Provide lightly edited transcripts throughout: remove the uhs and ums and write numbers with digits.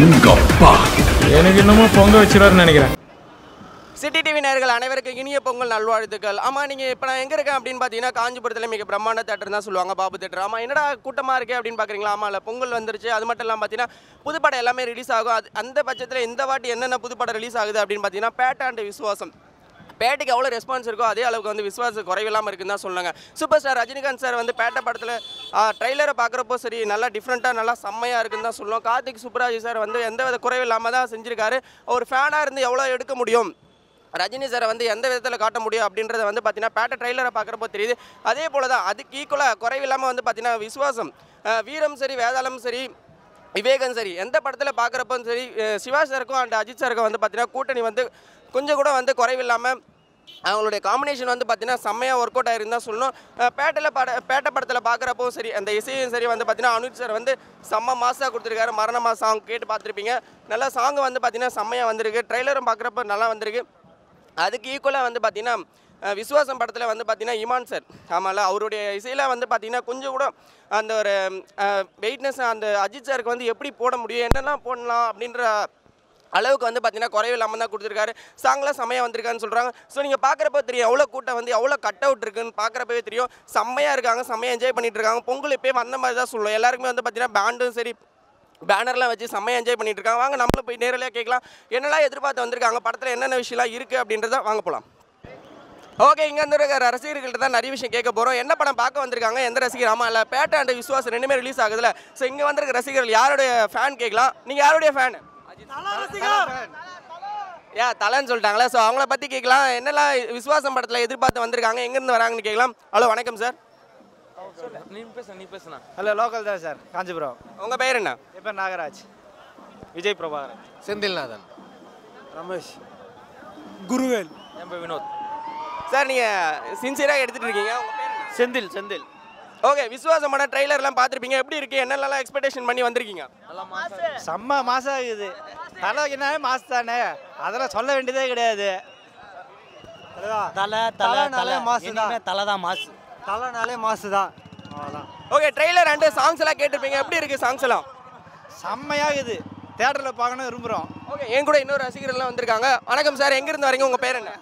அடேங்கப்பா. எனக்கு என்னமோ பொங்க வச்சிருவாருன்னு நினைக்கிறேன். சிட்டி டிவி நேயர்கள் அனைவருக்கும் இனிய பொங்கல் நல்வாழ்த்துக்கள். ஆமாம், நீங்கள் இப்போ நான் எங்கே இருக்கேன் அப்படின்னு பார்த்தீங்கன்னா காஞ்சிபுரத்தில் மிக பிரம்மாண்ட தேட்டர் தான் சொல்லுவாங்க, பாபு தேட்டர். ஆமாம், என்னடா கூட்டமாக இருக்கே அப்படின்னு பார்க்குறீங்களா? ஆமாம், இல்லை பொங்கல் வந்துருச்சு. அது மட்டும் இல்லாமல் பார்த்தீங்கன்னா புதுப்படம் எல்லாமே ரிலீஸ் ஆகும். அந்த பட்சத்தில் இந்த வாட்டி என்னென்ன புதுப்படம் ரிலீஸ் ஆகுது அப்படின்னு பார்த்தீங்கன்னா பேட்ட அண்ட் விஸ்வாசம். பேட்டைக்கு எவ்வளோ ரெஸ்பான்ஸ் இருக்கோ அதே அளவுக்கு வந்து விஸ்வாசம் குறைவில்லாமல் இருக்குன்னு தான் சொல்லுவாங்க. சூப்பர் ஸ்டார் ரஜினிகாந்த் சார் வந்து பேட்டை படத்தில் ட்ரெய்லரை பார்க்குறப்போ சரி நல்லா டிஃப்ரெண்ட்டாக நல்லா செம்மையாக இருக்குன்னு தான் சொல்லுவோம். கார்த்திக் சுப்ராஜ் சார் வந்து எந்த வித குறைவில்லாமல் தான் செஞ்சுருக்காரு. ஒரு ஃபேனாக இருந்து எவ்வளோ எடுக்க முடியும், ரஜினி சாரை வந்து எந்த விதத்தில் காட்ட முடியும் அப்படின்றத வந்து பார்த்தீங்கன்னா பேட்டை ட்ரெய்லரை பார்க்குறப்போ தெரியுது. அதே போல் தான் அதுக்கு ஈக்குவலாக குறைவில்லாமல் வந்து பார்த்தீங்கன்னா விஸ்வாசம், வீரம் சரி, வேதாளம் சரி, விவேகம் சரி, எந்த படத்தில் பார்க்குறப்போ சரி சிவா சாருக்கும் அண்ட் அஜித் சாருக்கும் வந்து பார்த்தீங்கன்னா கூட்டணி வந்து கொஞ்சம் கூட வந்து குறைவில்லாமல் அவங்களுடைய காம்பினேஷன் வந்து பார்த்தீங்கன்னா செம்மையாக ஒர்க் அவுட் ஆகிருந்தா சொல்லணும். பேட்டை படத்தில் பார்க்குறப்போ சரி அந்த இசையும் சரி வந்து பார்த்தீங்கன்னா அனுஜ் சார் வந்து செம்ம மாசாக கொடுத்துருக்காரு. மரணமா சாங் கேட்டு பார்த்துருப்பீங்க. நல்லா சாங் வந்து பார்த்தீங்கன்னா செம்மையாக வந்திருக்கு. ட்ரெய்லரும் பார்க்குறப்ப நல்லா வந்திருக்கு. அதுக்கு ஈக்குவலாக வந்து பார்த்தீங்கன்னா விஸ்வாசம் படத்தில் வந்து பார்த்தீங்கன்னா இமான் சார், ஆமாம்ல, அவருடைய இசையில் வந்து பார்த்தீங்கன்னா கொஞ்சம் கூட அந்த ஒரு வெயிட்னஸ் அந்த அஜித் சாருக்கு வந்து எப்படி போட முடியும், என்னெல்லாம் போடலாம் அப்படின்ற அளவுக்கு வந்து பார்த்தீங்கன்னா குறைவில்லாமல் தான் கொடுத்துருக்காரு. சாங்லாம் செம்மையாக வந்திருக்கான்னு சொல்கிறாங்க. ஸோ நீங்கள் பார்க்குறப்போ தெரியும் எவ்வளோ கூட்டம் வந்து எவ்வளோ கட் அவுட் இருக்குன்னு பார்க்குறப்பவே தெரியும். செம்மையாக இருக்காங்க, செம்மையாக என்ஜாய் பண்ணிட்டு இருக்காங்க. பொங்கல் எப்போயும் வந்த மாதிரி தான் சொல்லுவோம். எல்லாருக்குமே வந்து பார்த்தீங்கன்னா பேண்டும் சரி பேனர்லாம் வச்சு செம்மையாக என்ஜாய் பண்ணிட்டு இருக்காங்க. வாங்க நம்மளும் போய் நேரடியாக கேட்கலாம் என்னெல்லாம் எதிர்பார்த்து வந்திருக்காங்க, படத்தில் என்னென்ன விஷயம்லாம் இருக்குது அப்படின்றத வாங்க போகலாம். ஓகே, இங்கே வந்து ரசிகர்கள்ட்ட தான் நிறைய விஷயம் கேட்க போகிறோம். என்ன படம் பார்க்க வந்திருக்காங்க, எந்த ரசிகர்? ஆமாம், இல்லை பேட்டை அண்ட் விஸ்வாசம் ரெண்டுமே ரிலீஸ் ஆகுதுல்ல. ஸோ இங்கே வந்திருக்க ரசிகர்கள் யாருடைய ஃபேன் கேட்கலாம். நீங்கள் யாருடைய ஃபேன்? தலைன்னு சொல்லிட்டாங்களா? ஸோ அவங்கள பற்றி கேட்கலாம். என்னெல்லாம் விஸ்வாசம் படத்தில் எதிர்பார்த்து வந்திருக்காங்க, எங்கேருந்து வராங்கன்னு கேட்கலாம். ஹலோ, வணக்கம் சார். நீ பேசுனா. ஹலோ, லோக்கல் தான் சார், காஞ்சிபுரம். உங்கள் பேர் என்ன? என் பேர் நாகராஜ். விஜய் பிரபாகரன். செந்தில்நாதன். ரமேஷ். குருவேல். என் பேர் வினோத். சார் நீங்கள் சின்சியராக எடுத்துகிட்டு இருக்கீங்க. உங்கள் பேர் என்ன? செந்தில். செந்தில். ஓகே, விஸ்வாசம் படம் ட்ரெய்லர்லாம் பார்த்துருப்பீங்க. எப்படி இருக்குது, என்னெல்லாம் எக்ஸ்பெக்டேஷன் பண்ணி வந்திருக்கீங்க? செம்ம மாசம் ஆகுது. தலை என்ன மாசு தானே, அதெல்லாம் சொல்ல வேண்டியதே கிடையாது. தலைனாலே மாசு தான். தலை தான் மாசு. தலைனாலே மாசு தான். அவ்வளோதான். ஓகே, ட்ரெய்லர் அண்டு சாங்ஸ் எல்லாம் கேட்டிருப்பீங்க. எப்படி இருக்குது சாங்ஸ் எல்லாம்? செம்மையாகுது. தேட்டரில் பார்க்கணும் விரும்புகிறோம். ஓகே, என் கூட இன்னொரு ரசிகர்கள்லாம் வந்திருக்காங்க. வணக்கம் சார், எங்கேருந்து வரீங்க? உங்கள் பேர் என்ன?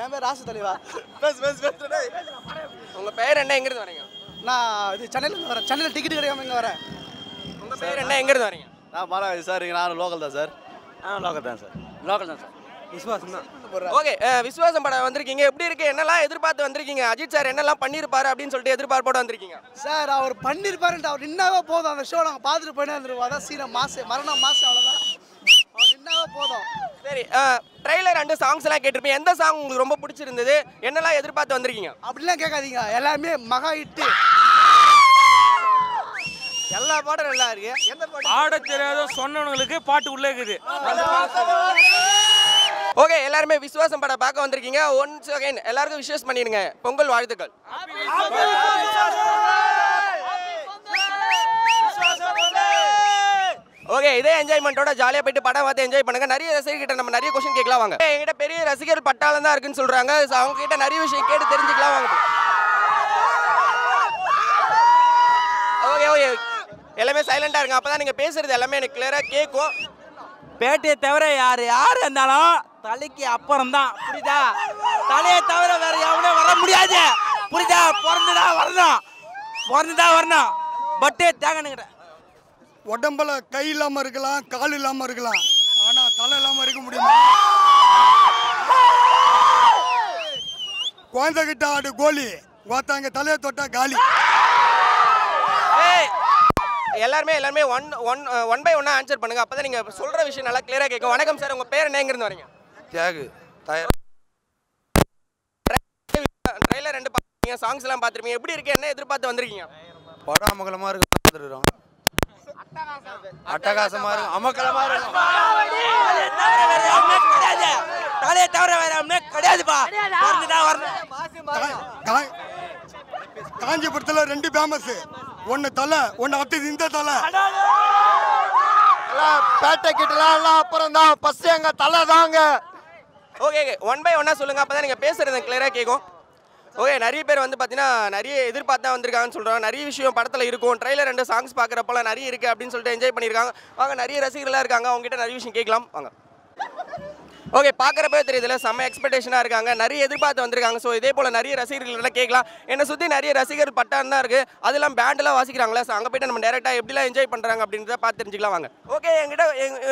என் பேர் ராசு தலைவா. உங்கள் பேர் என்ன, எங்கேருந்து வரீங்க? நான் இது சென்னையிலேருந்து வரேன். சென்னையில் டிக்கெட் கிடைக்காம இங்கே வரேன். உங்கள் பேர் என்ன, எங்கேருந்து வரீங்க? நான் பாலாஜி சார். நான் லோக்கல் தான் சார். லோக்கல் தான் சார். லோக்கல் தான் சார். விஸ்வாசம் தான். ஓகே, விஸ்வாசம் படம் வந்திருக்கீங்க. எப்படி இருக்கு, என்னெல்லாம் எதிர்பார்த்து வந்திருக்கீங்க? அஜித் சார் என்னெல்லாம் பண்ணியிருப்பாரு அப்படின்னு சொல்லிட்டு எதிர்பார்ப்போட வந்திருக்கீங்க? சார் அவர் பண்ணியிருப்பாருன்ட்டு அவர் நின்னாவே போதும். அந்த ஷோ நாங்கள் பார்த்துட்டு போயினே வந்துருவோம். அதான் சீன மாசு, மரணம் மாசு, அவ்வளோதான். அவர் நின்னாவே போதும். சரி, ட்ரெய்லர் அண்டு சாங்ஸ் எல்லாம் கேட்டிருப்பீங்க. எந்த சாங் உங்களுக்கு ரொம்ப பிடிச்சிருந்தது, என்னெல்லாம் எதிர்பார்த்து வந்திருக்கீங்க? அப்படிலாம் கேட்காதீங்க, எல்லாமே மகா ஹிட்டு. எல்லா பாட்டும் நல்லா இருக்கு. எந்த பாட்டு ஆட தெரியாத சொன்னவங்களுக்கு பாட்டு உள்ளே இருக்குது. ஓகே, எல்லாருமே விஸ்வாசம் படம் பார்க்க வந்திருக்கீங்க. ஒன்ஸ் அகைன் எல்லாருக்கும் விஷஸ் பண்ணிடுங்க. பொங்கல் வாழ்த்துக்கள். ஓகே, இதே என்ஜாய்மெண்ட்டோட ஜாலியாக போயிட்டு படம் பார்த்து என்ஜாய் பண்ணுங்க. நிறைய ரசிகர்கிட்ட நம்ம நிறைய கொஸ்டின் கேட்கலாம் வாங்க. என்கிட்ட பெரிய ரசிகர் பட்டாளம் தான் இருக்குன்னு சொல்றாங்க. அவங்க கிட்ட நிறைய விஷயம் கேட்டு தெரிஞ்சுக்கலாம் வாங்க. ஓகே ஓகே, எல்லாமே சைலண்டாக இருங்க. அப்போ தான் நீங்கள் பேசுகிறது எல்லாமே எனக்கு கிளியராக கேட்கும். பேட்டையை தவிர யார் இருந்தாலும் தலைக்கு அப்புறம் தான், புரியுதா? தலையை தவிர வேற எவனே வர முடியாது, புரியுதா? பிறந்துதான் வரணும். பட்டே தேங்கனுங்கிற உடம்புல கை இல்லாமல் இருக்கலாம், கால் இல்லாமல் இருக்கலாம், ஆனால் தலை இல்லாமல் இருக்க முடியுமா? குழந்தைகிட்ட ஆடு கோலி, ஒருத்தவங்க தலையை தொட்டா காலி. எல்லாருமே ஒன் பை ஒன்னா ஆன்சர் பண்ணுங்க. அப்பதான் நீங்க சொல்ற விஷயம் நல்லா கிளியரா கேட்கும். வணக்கம் சார், உங்க பேர் என்ன, எங்க இருந்து வரீங்க? தியாகு. ட்ரெய்லர் ரெண்டு பாத்தீங்க, சாங்ஸ் எல்லாம் பாத்துருப்பீங்க. எப்படி இருக்கு, என்ன எதிர்பார்த்து வந்திருக்கீங்க? படம் அமகலமா இருக்கு. அட்டகாசமா இருக்கும், அமக்கலமா இருக்கும். தலையை தவிர வேற எவனே கிடையாதுப்பா, பிறந்துதான் வரணும். காஞ்சிபுரத்தில் 2 ஃபேமஸ், ஒன்று தலை, ஒன்று அடுத்தது இந்த தலை. பேட்டை கிட்டலாம் எல்லாம் அப்புறம் தான், பஸ் எங்க தலை தாங்க. ஓகே, ஒன் பை ஒன்னா சொல்லுங்க. அப்பதான் நீங்க பேசுறது கிளியரா கேட்கும். ஓகே, நிறைய பேர் வந்து பார்த்தீங்கன்னா நிறைய எதிர்பார்த்து தான் வந்திருக்காங்கன்னு சொல்கிறாங்க. நிறைய விஷயம் படத்தில் இருக்கும். ட்ரெய்லர் 2 சாங்ஸ் பார்க்குறப்பெல்லாம் நிறைய இருக்குது அப்படின்னு சொல்லிட்டு என்ஜாய் பண்ணியிருக்காங்க. வாங்க, நிறைய ரசிகர்களாக இருக்காங்க, அவங்ககிட்ட நிறைய விஷயம் கேட்கலாம் வாங்க. ஓகே, பார்க்குறப்பே தெரியுதுல, செம்ம எக்ஸ்பெக்டேஷனாக இருக்காங்க, நிறைய எதிர்பார்த்து வந்திருக்காங்க. ஸோ இதே போல் நிறைய ரசிகர்களெல்லாம் கேட்கலாம். என்னை சுற்றி நிறைய ரசிகர் பட்டான் தான் இருக்குது, அதெல்லாம் பேண்டெல்லாம் வாசிக்கிறாங்களா. ஸோ அங்கே போய்ட்டு நம்ம டேரெக்டாக எப்படிலாம் என்ஜாய் பண்ணுறாங்க அப்படின்றத பார்த்து தெரிஞ்சுக்கலாம் வாங்க. ஓகே,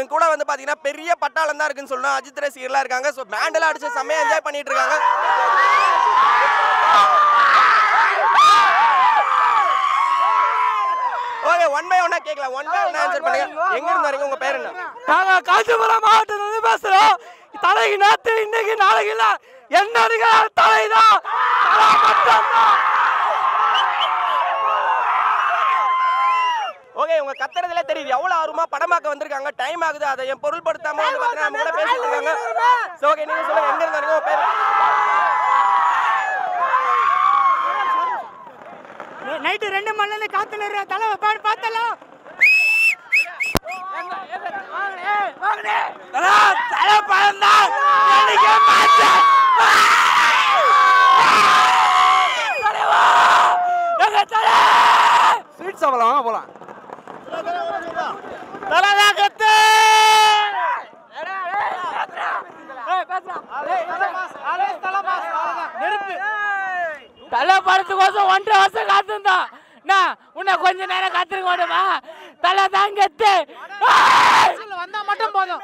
என் கூட வந்து பார்த்தீங்கன்னா பெரிய பட்டாளம் தான் இருக்குன்னு சொல்லணும். அஜித் ரசிகர்லாம் இருக்காங்க. ஸோ பேண்டெல்லாம் அடிச்சு செம்மையாக என்ஜாய் பண்ணிட்டு இருக்காங்க. ஓகே, ஒன் பை ஒன்னா கேட்கலாம். ஒன் பை ஒன்னா ஆன்சர் பண்ணுங்க. எங்க இருந்து வரீங்க, உங்க பேர் என்ன? நாங்க காஞ்சிபுரம் மாவட்டத்துல இருந்து பேசுறோம். தலைக்கு நேத்து இன்னைக்கு நாளைக்கு இல்ல, என்னதுங்க தலைதான், தலை மட்டும்தான். ஓகே, உங்க கத்துறதுல தெரியுது எவ்வளவு ஆர்வமா படம் பார்க்க வந்திருக்காங்க. டைம் ஆகுது, அதை என் பொருள்படுத்தாம வந்து பாத்தீங்கன்னா நம்ம கூட பேசிட்டு இருக்காங்க. சோ ஓகே, நீங்க சொல்லுங்க, எங்க இருந்து வரீங்க, உங்க பேர்? நைட்டு 2 மணில காத்துல இருக்க தலை பாடு பார்த்தலாம். தலை பழந்தா எனக்கு மாட்ட ஸ்வீட் சாப்பிடலாம், வாங்க போலாம். தலைதான் கத்து தலை படத்துக்கோசம் 1.5 வருஷம் காத்திருந்தா உன்னை கொஞ்ச நேரம் காத்திருக்க மாட்டோமா? தலை தான் கத்து வந்தா மட்டும் போதும்.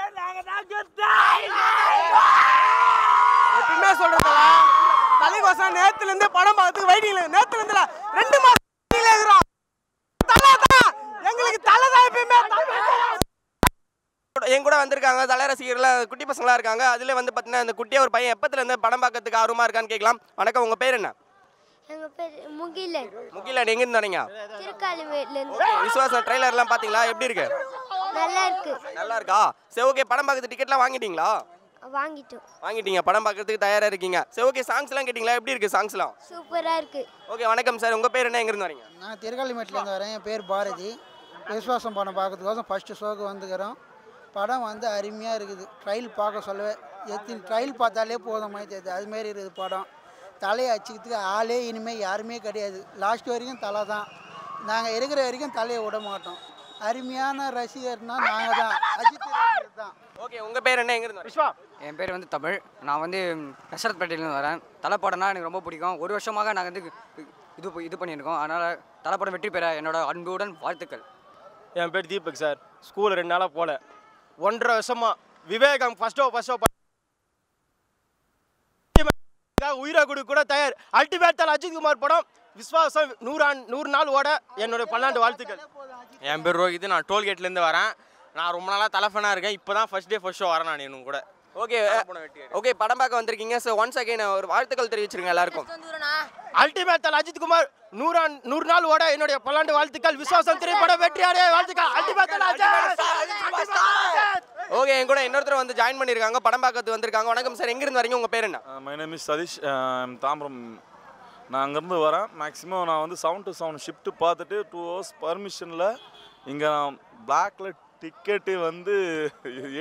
எப்பவுமே சொல்றதா தலைவாசம் நேத்துல இருந்து படம் பார்த்து வெயிட்டிங்ல, நேத்துல இருந்து 2 மாசம் இருக்கிறோம். தலை தான் எங்களுக்கு, தலை தான் எப்பவுமே. என் கூட வந்திருக்காங்க தலை ரசிகர்கள், குட்டி பசங்களா இருக்காங்க. அதுல வந்து பாத்தீங்கன்னா இந்த குட்டியா ஒரு பையன் எப்பத்துல இருந்து படம் பார்க்கறதுக்கு ஆர்வமா இருக்கான்னு கேட்கலாம். வணக்கம், உங்க பேர் என்ன? எங்க பேர் முகிலன். முகிலன், எங்க இருந்து வரீங்க? திருக்காலிமேட்ல இருந்து. ஓகே, விஸ்வாசம் ட்ரைலர்லாம் பாத்தீங்களா, எப்படி இருக்கு? நல்லா இருக்கு. நல்லா இருக்கா? சரி ஓகே, படம் பார்க்கறது டிக்கெட்லாம் வாங்கிட்டீங்களா? வாங்கிட்டோம். வாங்கிட்டீங்க, படம் பார்க்கறதுக்கு தயாரா இருக்கீங்க. சரி ஓகே, சாங்ஸ்லாம் கேட்டிங்களா, எப்படி இருக்கு சாங்ஸ்லாம்? சூப்பரா இருக்கு. ஓகே, வணக்கம் சார், உங்க பேர் என்ன, எங்க இருந்து வரீங்க? நான் திருக்காலிமேட்லேருந்து வரேன். என் பேர் பாரதி. விஸ்வாசம் படம் பார்க்கறதுக்கோசம் ஃபஸ்ட்டு ஷோக்கு வந்துக்கிறோம். படம் வந்து அருமையாக இருக்குது. ட்ரையல் பார்க்க சொல்லவே, ட்ரையல் பார்த்தாலே போதுமாய் தெரியுது, அதுமாரி இருக்குது படம். தலையை அடிச்சுக்கிறதுக்கு ஆளே இனிமேல் யாருமே கிடையாது. லாஸ்ட் வரைக்கும் தலை தான். நாங்கள் இருக்கிற வரைக்கும் தலையை விட மாட்டோம். அருமையான ரசிகர்னா நாங்கள் தான், அஜித் ரசிகர் தான். ஓகே, உங்க பேர் என்ன, எங்க இருந்து? விஸ்வா. என் பேர் வந்து தமிழ். நான் வந்து நசரத்பேட்டையிலேருந்து வரேன். தலைப்படம்னா எனக்கு ரொம்ப பிடிக்கும். 1 வருஷமாக நாங்கள் வந்து இது பண்ணியிருக்கோம். அதனால் தலைப்படம் வெற்றி பெற என்னோட அன்புடன் வாழ்த்துக்கள். என் பேர் தீபக் சார். ஸ்கூல் 2 நாளாக போல, 1.5 வருஷமா விவேகம் ஃபர்ஸ்ட் உயிரை கொடு கூட தயார். அல்டிமேட் தலை அஜித்குமார் படம். விஸ்வாசம் 100 நாள் ஓட என்னோட 12 வாழ்த்துக்கள். என் பேர் ரோஹித், நான் டோல்கேட்லேருந்து வரேன். நான் ரொம்ப நாளாக தலைஃபனாக இருக்கேன். இப்போ தான் ஃபர்ஸ்ட் ஷோ வரேன் நான் இன்னும் கூட. ஓகே ஓகே, படம் பார்க்க வந்திருக்கீங்க. ஸோ ஒன்ஸ் அகைன் ஒரு வாழ்த்துக்கள் தெரிவிச்சிருங்க எல்லாருக்கும். அல்டிமேட் தலை அஜித்குமார் 100 நாள் ஓட என்னுடைய 12 வாழ்த்துக்கள். விஸ்வாசம் திரைப்படம் வெற்றியாடைய வாழ்த்துக்கள். அல்டிமேட் தலை அஜித். ஓகே, என் கூட இன்னொருத்தர் வந்து ஜாயின் பண்ணியிருக்காங்க, படம் பார்க்கறது வந்திருக்காங்க. வணக்கம் சார், எங்கிருந்து வரீங்க, உங்கள் பேர் என்ன? My name is Sathish, Tambaram. நான் அங்கேருந்து வரேன். மேக்ஸிமம் நான் வந்து 7 to 7 ஷிஃப்ட்டு பார்த்துட்டு 2 hours பர்மிஷனில் இங்கே நான் பிளாக்கில் டிக்கெட்டு வந்து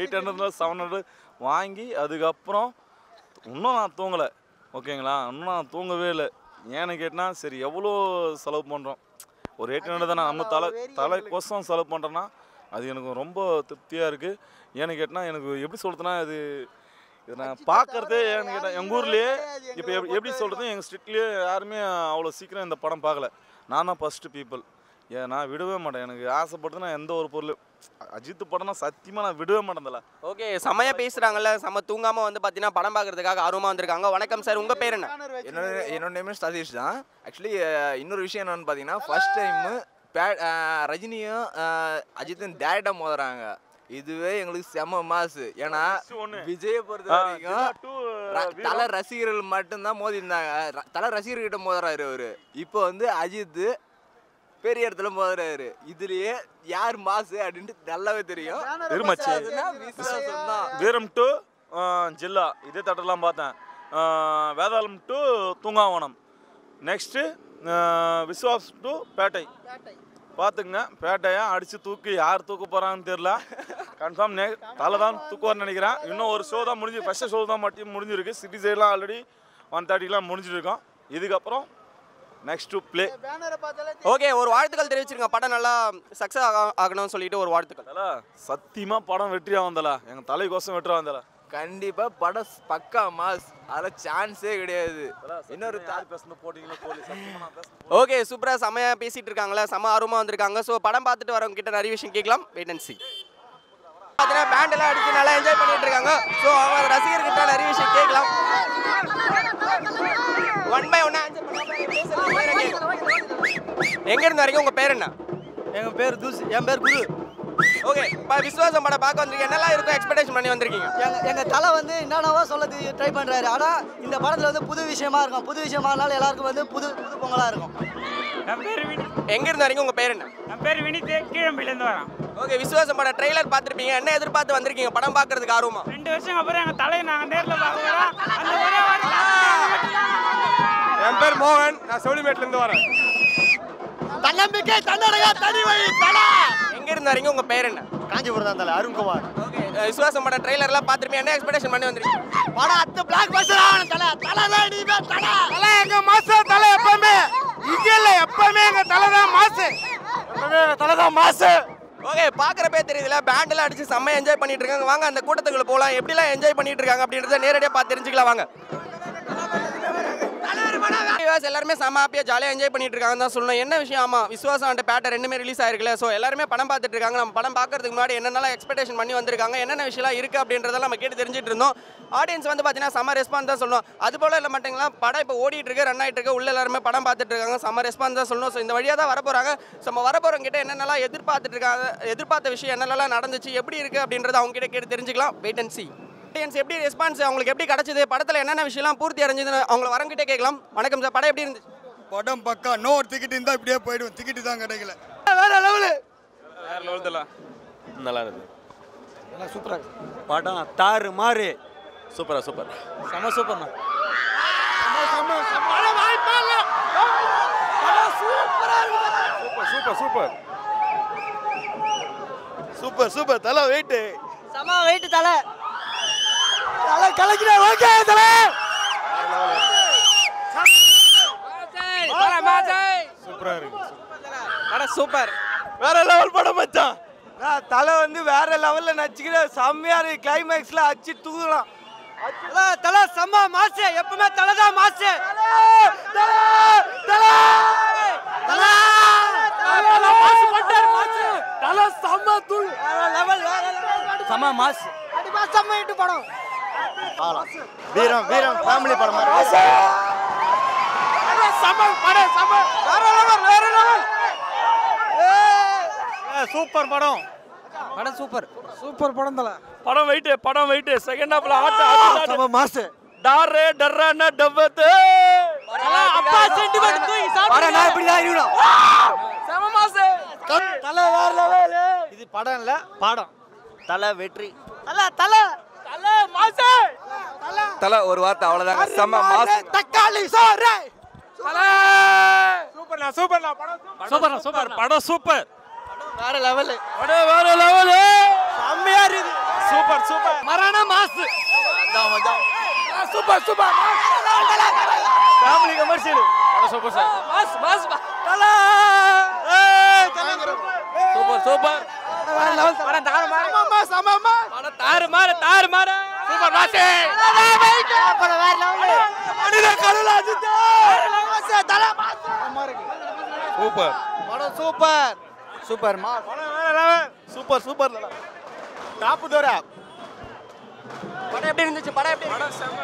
800 700 வாங்கி அதுக்கப்புறம் இன்னும் நான் தூங்கலை. ஓகேங்களா, இன்னும் நான் தூங்கவே இல்லை. ஏன்னு கேட்டால் சரி எவ்வளோ செலவு பண்ணுறோம், ஒரு 800 தானே நம்ம தலைக்கோசம் செலவு பண்ணுறோன்னா அது எனக்கு ரொம்ப திருப்தியாக இருக்குது. ஏன்னு கேட்டால் எனக்கு எப்படி சொல்கிறதுனா, இது நான் பார்க்குறதே ஏன்னு கேட்டால் எங்கள் ஊர்லேயே இப்போ எப்படி சொல்கிறது, எங்கள் ஸ்ட்ரீட்லேயே யாருமே அவ்வளோ சீக்கிரம் இந்த படம் பார்க்கல. நான் தான் ஃபஸ்ட்டு பீப்புள். நான் விடவே மாட்டேன். எனக்கு ஆசைப்பட்டு நான் எந்த ஒரு பொருள் அஜித் படம்னா சத்தியமாக நான் விடவே மாட்டேன்ல. ஓகே, செம்மையாக பேசுகிறாங்கல்ல, செம்ம தூங்காமல் வந்து பார்த்தீங்கன்னா படம் பார்க்குறதுக்காக ஆர்வமாக வந்திருக்காங்க. வணக்கம் சார், உங்கள் பேர் என்ன? என்னோட நேம் சதீஷ் தான். ஆக்சுவலி இன்னொரு விஷயம் என்னன்னு பார்த்தீங்கன்னா, ஃபர்ஸ்ட் டைமு ரஜினியும் அஜித்தும் டேரக்டாக மோதுறாங்க. இதுவே எங்களுக்கு செம்ம மாசு. ஏன்னா விஜயை பொறுத்த வரைக்கும் தலை ரசிகர்கள் மட்டும்தான் மோதி இருந்தாங்க. தலை ரசிகர்கிட்ட மோதுறாரு அவரு. இப்போ வந்து அஜித் பெரிய இடத்துல மோதுறாரு. இதுலயே யார் மாசு அப்படின்ட்டு நல்லாவே தெரியும். வீரம் டு ஜில்லா இதே தட்டெல்லாம் பார்த்தேன். Vedalam to Thoongavanam, next Viswas to Petta பார்த்துக்குங்க. பேட்டையா அடித்து தூக்கி யார் தூக்க போகிறான்னு தெரில. கன்ஃபார்ம் தலை தான் தூக்குவார்னு நினைக்கிறேன். இன்னும் ஒரு ஷோ தான் முடிஞ்சு, ஃபஸ்ட்டு ஷோ தான் மட்டும் முடிஞ்சிருக்கு. சிட்டி சைட்லாம் ஆல்ரெடி 1:30 முடிஞ்சிருக்கோம். இதுக்கப்புறம் நெக்ஸ்ட் டு ப்ளே. ஓகே, ஒரு வாழ்த்துக்கள் தெரிவிச்சிருங்க. படம் நல்லா சக்ஸஸ் ஆகணும்னு சொல்லிட்டு ஒரு வாழ்த்துக்கள். சத்தியமாக படம் வெற்றியாக வந்தலா, எங்கள் தலைக்கோசம் வெற்றியாக வந்தலா. கண்டிப்பாக படம் பக்கா மாஸ், அதில் சான்ஸே கிடையாது. இன்னொரு ஓகே, சூப்பராக செம்மையாக பேசிகிட்டு இருக்காங்களா, செம்ம ஆர்வமாக வந்திருக்காங்க. ஸோ படம் பார்த்துட்டு வரவங்க கிட்ட நிறைய விஷயம் கேட்கலாம். வெயிட் அண்ட் சீ. பார்த்தீங்கன்னா பேண்ட் எல்லாம் அடிச்சு நல்லா என்ஜாய் பண்ணிட்டு இருக்காங்க. ஸோ அவங்க ரசிகர்கிட்ட நிறைய விஷயம் கேட்கலாம். ஒன் பை ஒன்னா எங்க இருந்து வரைக்கும் உங்க பேர் என்ன? எங்க பேர் தூசி. என் பேர் குரு. ஓகே, இப்போ விஸ்வாசம் படம் பார்க்க வந்திருக்கீங்க. என்னெல்லாம் இருக்கும் எக்ஸ்பெக்டேஷன் பண்ணி வந்திருக்கீங்க? எங்க தலை வந்து என்னென்னவோ சொல்ல ட்ரை பண்றாரு. ஆனா இந்த படத்துல வந்து புது விஷயமா இருக்கும். புது விஷயமானால எல்லாருக்கும் வந்து புது புது பொங்கலா இருக்கும். என் பேர் வினித். எங்க இருந்து வரைக்கும் உங்க பேர் என்ன? என் பேர் வினித், கீழம்பில இருந்து வரேன். ஓகே, விஸ்வாசம் படம் ட்ரெய்லர் பார்த்துருப்பீங்க. என்ன எதிர்பார்த்து வந்திருக்கீங்க படம் பார்க்கறதுக்கு ஆர்வமா? 2 வருஷம் அப்புறம் எங்க தலையை நாங்க நேர்ல பார்க்க வரோம். அந்த என் பேர் மோகன், நான் சோழிமேட்ல இருந்து வரேன். தன்னம்பிக்கை தன்னடையா தனி வழி தல. எங்க இருந்து வரீங்க உங்க பேர் என்ன? காஞ்சிபுரம் தான் தல, அருண்குமார். ஓகே, விஸ்வாசம் படம் ட்ரெய்லர்லாம் பார்த்துருப்பீங்க. என்ன எக்ஸ்பெக்டேஷன் பண்ணி வந்திருக்கீங்க? படம் அத்து பிளாக் பஸ்டர் ஆகணும் தல. தல தான் நீங்க தல. தல எங்க மாஸ்டர் தல எப்பவுமே. இங்க இல்ல, எப்பவுமே எங்க தல தான் மாஸ். எப்பவுமே எங்க தல தான் மாஸ். ஓகே, பார்க்குறப்பே தெரியுதுல, பேண்டெல்லாம் அடிச்சு செம்ம என்ஜாய் பண்ணிட்டு இருக்காங்க. வாங்க அந்த கூட்டத்துக்குள்ள போகலாம். எப்படிலாம் என்ஜாய் பண்ணிட்டு இருக்காங்க அப்படின்றத நேரடியாக பார்த்து தெரிஞ்சுக்கலாம். வாங்க. எல்லாருமே செம்ம ஹாப்பியாக ஜாலியாக என்ஜாய் பண்ணிட்டு இருக்காங்க தான் சொல்லணும். என்ன விஷயம்? ஆமாம், விஸ்வாசம் அண்ட் பேட்டர் ரெண்டுமே ரிலீஸ் ஆயிருக்குல்ல. ஸோ எல்லாருமே படம் பார்த்துட்டு இருக்காங்க. நம்ம படம் பார்க்கறதுக்கு முன்னாடி என்னென்னலாம் எக்ஸ்பெக்டேஷன் பண்ணி வந்திருக்காங்க, என்னென்ன விஷயம்லாம் இருக்குது அப்படின்றதெல்லாம் நம்ம கேட்டு தெரிஞ்சுட்டு இருந்தோம். ஆடியன்ஸ் வந்து பார்த்தீங்கன்னா செம்ம ரெஸ்பான்ஸ் தான் சொல்லணும். அது போல் இல்லை மாட்டீங்களா, படம் இப்போ ஓடிட்டு இருக்கு, ரன் ஆகிட்டு இருக்கு, உள்ள எல்லாருமே படம் பார்த்துட்டு இருக்காங்க. செம்ம ரெஸ்பான்ஸ் தான் சொல்லணும். ஸோ இந்த வழியாக தான் வரப்போகிறாங்க. ஸோ நம்ம வரப்போகிறவங்க கிட்ட என்னென்னலாம் எதிர்பார்த்துட்டு இருக்காங்க, எதிர்பார்த்த விஷயம் என்னென்னலாம் நடந்துச்சு, எப்படி இருக்குது அப்படின்றத அவங்க கிட்ட கேட்டு தெரிஞ்சுக்கலாம். Wait and see. ஆடியன்ஸ் எப்படி ரெஸ்பான்ஸ் அவங்களுக்கு எப்படி கிடச்சிது, படத்தில் என்னென்ன விஷயம்லாம் பூர்த்தி அடைஞ்சதுன்னு அவங்கள வரங்கிட்டே கேட்கலாம். வணக்கம் சார், படம் எப்படி இருந்துச்சு? படம் பக்கா. நோ ஒரு டிக்கெட் இருந்தால் இப்படியே போயிடுவோம். டிக்கெட்டு தான் கிடைக்கல. வேற லெவலு. வேற லெவல் தல. நல்லா இருக்கு. நல்லா சூப்பரா இருக்கு. படம் தாறு மாறு. சூப்பரா சூப்பர். செம சூப்பர்ண்ணா. படம் வாய்ப்பே இல்ல. படம் சூப்பரா இருக்கு. சூப்பர் சூப்பர் சூப்பர் சூப்பர் தல. வெயிட் செம வெயிட் தலை. தல கலக்கிற. ஓகே தல. சூப்பரா இருக்கு. படம் சூப்பர். வேற லெவல் படம் மச்சான். தலை வந்து வேற லெவல்ல நடிச்சுக்கிற செம்மையா இருக்கு. கிளைமேக்ஸ்ல அடிச்சு தூக்கலாம். தலை செம்ம மாசு. எப்பவுமே தலை தான் மாசு. தலை செம்ம தூள். லெவல் செம மாஸ். கண்டிப்பா செம்ம ஹிட் படம். வீரம் வீரம் ஃபேமிலி படம் மாதிரி. செம்ம படம் செம்ம. வேற லெவல் வேற லெவல். சூப்பர் படம். படம் சூப்பர். சூப்பர் படம் தல. படம் வெயிட் செகண்ட் ஹாஃப்ல ஆட்ட செம்ம மாஸ். டாரே டர்ரான டவ்வதே. அப்பா சென்டிமென்ட் தூக்கி சாப்பிடு. படம் நான் இப்படி தான் இருக்கணும். செம மாஸ். தல வேற லெவல். இது படம் இல்ல, பாடம். தலை வெற்றி. தல தல தல மாஸ். தல தலை ஒரு வார்த்தை அவ்வளோதாங்க. செம்ம மாஸ். தக்காளி சோறு. தல சூப்பர்ண்ணா சூப்பர்ண்ணா. படம் சூப்பர். படம் சூப்பர். வேற லெவல். படம் வேற லெவல். செம்மையா இருக்கு. Super super. மரண mass. Super super. Family commercial. படம் சூப்பர் சார். Mass mass. தல ஏய் தல சூப்பர் சூப்பர். வேற லெவல். படம் தாறு மாறு. செம்ம மாஸ். படம் தாறு மாறு. Super mass. படம் வேற லெவல். மனித கருள அஜித். மாஸ் தல மாஸ். செம்ம இருக்கு. சூப்பர். படம் சூப்பர். Super mass. படம் வேற லெவல். சூப்பர் சூப்பர் தல. Top Torah. படம் எப்படி இருந்துச்சு? படம் எப்படி? படம் செம.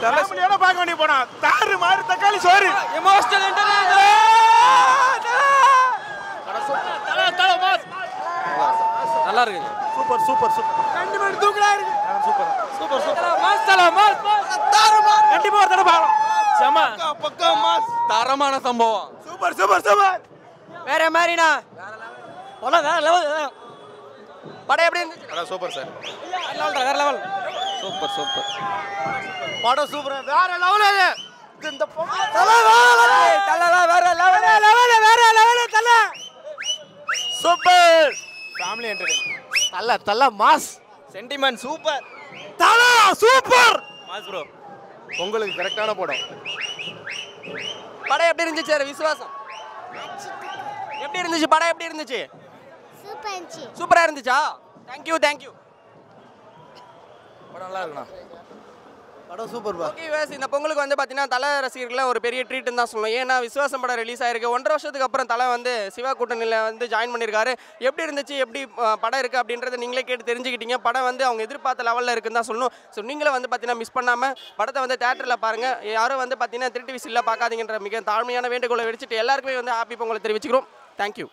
ஃபேமிலியோட பார்க்க வேண்டிய படம். தாறு மாறு தக்காளி சோறு. Emotional entertainment. படம் சூப்பர். தல தல மாஸ். நல்லா இருக்கு. Super super super. சென்டிமென்ட் தூக்கலா இருக்கு. Super super super. மாஸ் தல மாஸ் மாஸ். தாறு மாறு. கண்டிப்பா ஒரு தடவை பார்க்கலாம். செம பக்கா மாஸ். தரமான சம்பவம். Super super super. வேற மாதிரினா படம் வேற லெவல். படம் எப்படி இருந்துச்சு? படம் சூப்பர் சார். வேற லெவல். Super super. படம் சூப்பர். வேற லெவல் இது. இந்த தல வேற லெவல். தல சூப்பர். Family entertainment. தல மாஸ். Sentiment super. தல சூப்பர். Mass bro. உங்களுக்கு கரெக்டான படம். படம் எப்படி இருந்துச்சு சார் விசுவாசம்? எப்படி இருந்துச்சு படம்? எப்படி இருந்துச்சு? சூப்பர் இருந்துச்சு. சூப்பரா இருந்துச்சா? Thank you thank you. படம் நல்லா இருக்குண்ணா. படம் சூப்பர் பா. ஓகே வாஸ், இந்த பொங்கலுக்கு வந்து பார்த்தீங்கன்னா தலை ரசிகர்கள்லாம் ஒரு பெரிய ட்ரீட்னு தான் சொல்லணும். ஏன்னா விசுவாசம் படம் ரிலீஸ் ஆயிருக்கு. 1.5 வருஷத்துக்கு அப்புறம் தலை வந்து சிவா கூட்டணியில் வந்து ஜாயின் பண்ணியிருக்காரு. எப்படி இருந்துச்சு, எப்படி படம் இருக்குது அப்படின்றத நீங்களே கேட்டு தெரிஞ்சுக்கிட்டீங்க. படம் வந்து அவங்க எதிர்பார்த்த லெவலில் இருக்குன்னு தான் சொல்லணும். ஸோ நீங்களும் வந்து பார்த்தீங்கன்னா மிஸ் பண்ணாமல் படத்தை வந்து தேட்டரில் பாருங்கள். யாரும் வந்து பார்த்தீங்கன்னா 3 டிவி சில்ல பார்க்காதீங்கன்ற மிக தாழ்மையான வேண்டுகோளை வெடிச்சிட்டு எல்லாருக்குமே வந்து ஹாப்பி பொங்கலை தெரிவிச்சுக்கிறோம். தேங்க்யூ.